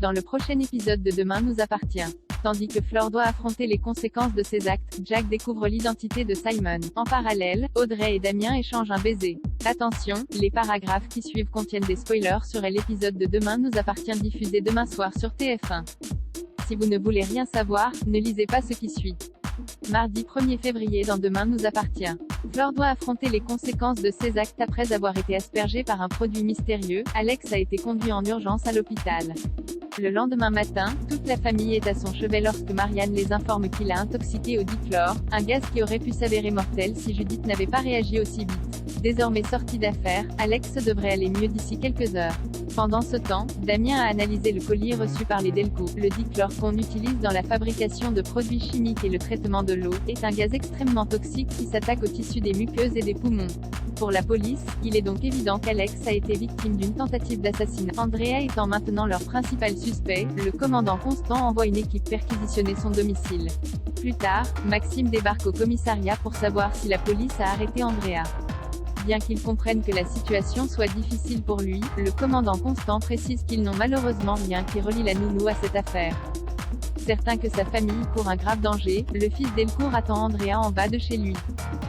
Dans le prochain épisode de Demain nous appartient. Tandis que Fleur doit affronter les conséquences de ses actes, Jack découvre l'identité de Simon. En parallèle, Audrey et Damien échangent un baiser. Attention, les paragraphes qui suivent contiennent des spoilers sur l'épisode de Demain nous appartient diffusé demain soir sur TF1. Si vous ne voulez rien savoir, ne lisez pas ce qui suit. Mardi 1er février dans Demain nous appartient. Fleur doit affronter les conséquences de ses actes après avoir été aspergé par un produit mystérieux. Alex a été conduit en urgence à l'hôpital. Le lendemain matin, toute la famille est à son chevet lorsque Marianne les informe qu'il a intoxiqué au dichlore, un gaz qui aurait pu s'avérer mortel si Judith n'avait pas réagi aussi vite. Désormais sorti d'affaire, Alex devrait aller mieux d'ici quelques heures. Pendant ce temps, Damien a analysé le colis reçu par les Delcourt. Le dichlore qu'on utilise dans la fabrication de produits chimiques et le traitement de l'eau, est un gaz extrêmement toxique qui s'attaque au tissu des muqueuses et des poumons. Pour la police, il est donc évident qu'Alex a été victime d'une tentative d'assassinat. Andrea étant maintenant leur principal suspect, le commandant Constant envoie une équipe perquisitionner son domicile. Plus tard, Maxime débarque au commissariat pour savoir si la police a arrêté Andrea. Bien qu'il comprenne que la situation soit difficile pour lui, le commandant Constant précise qu'ils n'ont malheureusement rien qui relie la nounou à cette affaire. Certain que sa famille court un grave danger, le fils Delcourt attend Andrea en bas de chez lui.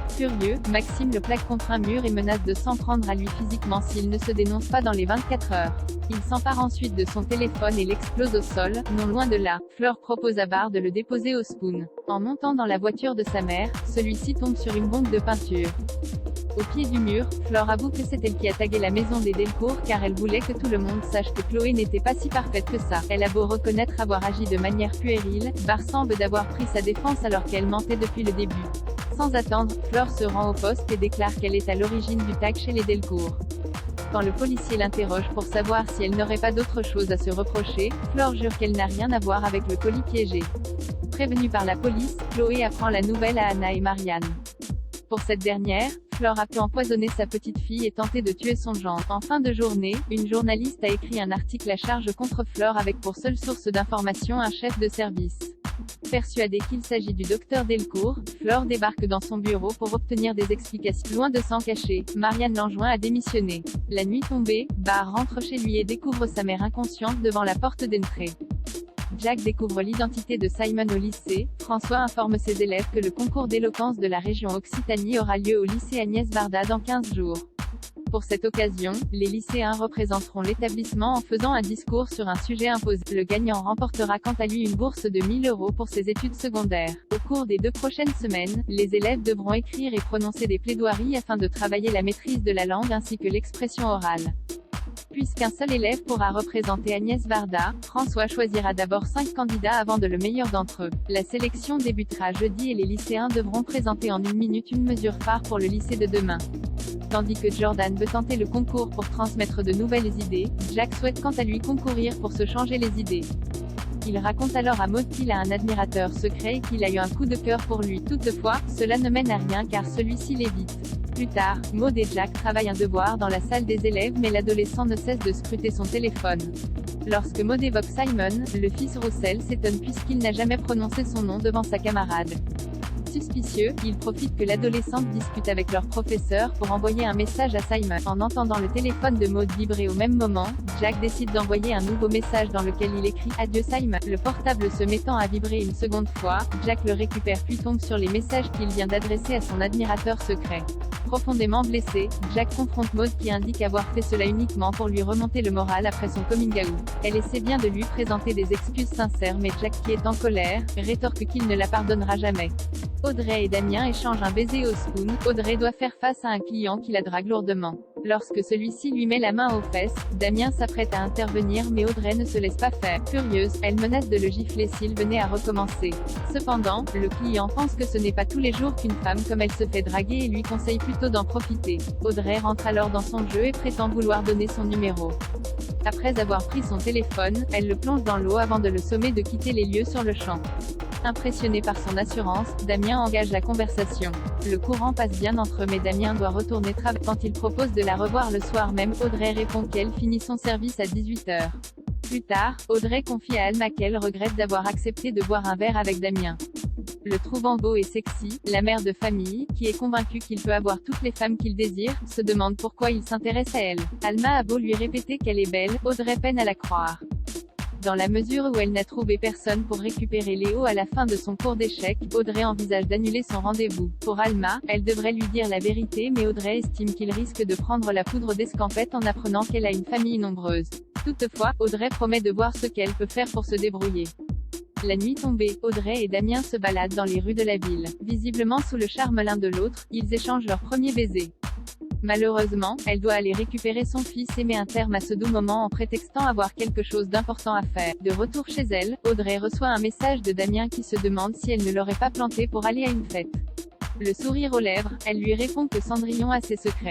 Furieux, Maxime le plaque contre un mur et menace de s'en prendre à lui physiquement s'il ne se dénonce pas dans les 24 heures. Il s'empare ensuite de son téléphone et l'explose au sol. Non loin de là, Fleur propose à Bart de le déposer au Spoon. En montant dans la voiture de sa mère, celui-ci tombe sur une bombe de peinture. Au pied du mur, Fleur avoue que c'est elle qui a tagué la maison des Delcourt car elle voulait que tout le monde sache que Chloé n'était pas si parfaite que ça. Elle a beau reconnaître avoir agi de manière puérile, Bart semble d'avoir pris sa défense alors qu'elle mentait depuis le début. Sans attendre, Fleur se rend au poste et déclare qu'elle est à l'origine du tag chez les Delcourt. Quand le policier l'interroge pour savoir si elle n'aurait pas d'autre chose à se reprocher, Fleur jure qu'elle n'a rien à voir avec le colis piégé. Prévenue par la police, Chloé apprend la nouvelle à Anna et Marianne. Pour cette dernière, Fleur a pu empoisonner sa petite fille et tenter de tuer son gendre. En fin de journée, une journaliste a écrit un article à charge contre Fleur avec pour seule source d'information un chef de service. Persuadée qu'il s'agit du docteur Delcourt, Fleur débarque dans son bureau pour obtenir des explications. Loin de s'en cacher, Marianne l'enjoint à démissionner. La nuit tombée, Bart rentre chez lui et découvre sa mère inconsciente devant la porte d'entrée. Jack découvre l'identité de Simon au lycée. François informe ses élèves que le concours d'éloquence de la région Occitanie aura lieu au lycée Agnès Varda dans 15 jours. Pour cette occasion, les lycéens représenteront l'établissement en faisant un discours sur un sujet imposé. Le gagnant remportera quant à lui une bourse de 1 000 € pour ses études secondaires. Au cours des 2 prochaines semaines, les élèves devront écrire et prononcer des plaidoiries afin de travailler la maîtrise de la langue ainsi que l'expression orale. Puisqu'un seul élève pourra représenter Agnès Varda, François choisira d'abord 5 candidats avant de le meilleur d'entre eux. La sélection débutera jeudi et les lycéens devront présenter en 1 minute une mesure phare pour le lycée de demain. Tandis que Jordan veut tenter le concours pour transmettre de nouvelles idées, Jack souhaite quant à lui concourir pour se changer les idées. Il raconte alors à Maud qu'il a un admirateur secret et qu'il a eu un coup de cœur pour lui. Toutefois, cela ne mène à rien car celui-ci l'évite. Plus tard, Maud et Jack travaillent un devoir dans la salle des élèves mais l'adolescent ne cesse de scruter son téléphone. Lorsque Maud évoque Simon, le fils Roussel s'étonne puisqu'il n'a jamais prononcé son nom devant sa camarade. Suspicieux, ils profitent que l'adolescente discute avec leur professeur pour envoyer un message à Simon. En entendant le téléphone de Maud vibrer au même moment, Jack décide d'envoyer un nouveau message dans lequel il écrit « Adieu Simon ». Le portable se mettant à vibrer une seconde fois, Jack le récupère puis tombe sur les messages qu'il vient d'adresser à son admirateur secret. Profondément blessé, Jack confronte Maud qui indique avoir fait cela uniquement pour lui remonter le moral après son coming out. Elle essaie bien de lui présenter des excuses sincères mais Jack qui est en colère, rétorque qu'il ne la pardonnera jamais. Audrey et Damien échangent un baiser au Spoon. Audrey doit faire face à un client qui la drague lourdement. Lorsque celui-ci lui met la main aux fesses, Damien s'apprête à intervenir mais Audrey ne se laisse pas faire. Furieuse, elle menace de le gifler s'il venait à recommencer. Cependant, le client pense que ce n'est pas tous les jours qu'une femme comme elle se fait draguer et lui conseille plutôt d'en profiter. Audrey rentre alors dans son jeu et prétend vouloir donner son numéro. Après avoir pris son téléphone, elle le plonge dans l'eau avant de le sommer de quitter les lieux sur le champ. Impressionné par son assurance, Damien engage la conversation. Le courant passe bien entre eux mais Damien doit retourner travailler. Quand il propose de la revoir le soir même, Audrey répond qu'elle finit son service à 18 h. Plus tard, Audrey confie à Alma qu'elle regrette d'avoir accepté de boire un verre avec Damien. Le trouvant beau et sexy, la mère de famille, qui est convaincue qu'il peut avoir toutes les femmes qu'il désire, se demande pourquoi il s'intéresse à elle. Alma a beau lui répéter qu'elle est belle, Audrey peine à la croire. Dans la mesure où elle n'a trouvé personne pour récupérer Léo à la fin de son cours d'échecs, Audrey envisage d'annuler son rendez-vous. Pour Alma, elle devrait lui dire la vérité mais Audrey estime qu'il risque de prendre la poudre d'escampette en apprenant qu'elle a une famille nombreuse. Toutefois, Audrey promet de voir ce qu'elle peut faire pour se débrouiller. La nuit tombée, Audrey et Damien se baladent dans les rues de la ville. Visiblement sous le charme l'un de l'autre, ils échangent leur premier baiser. Malheureusement, elle doit aller récupérer son fils et met un terme à ce doux moment en prétextant avoir quelque chose d'important à faire. De retour chez elle, Audrey reçoit un message de Damien qui se demande si elle ne l'aurait pas planté pour aller à une fête. Le sourire aux lèvres, elle lui répond que Cendrillon a ses secrets.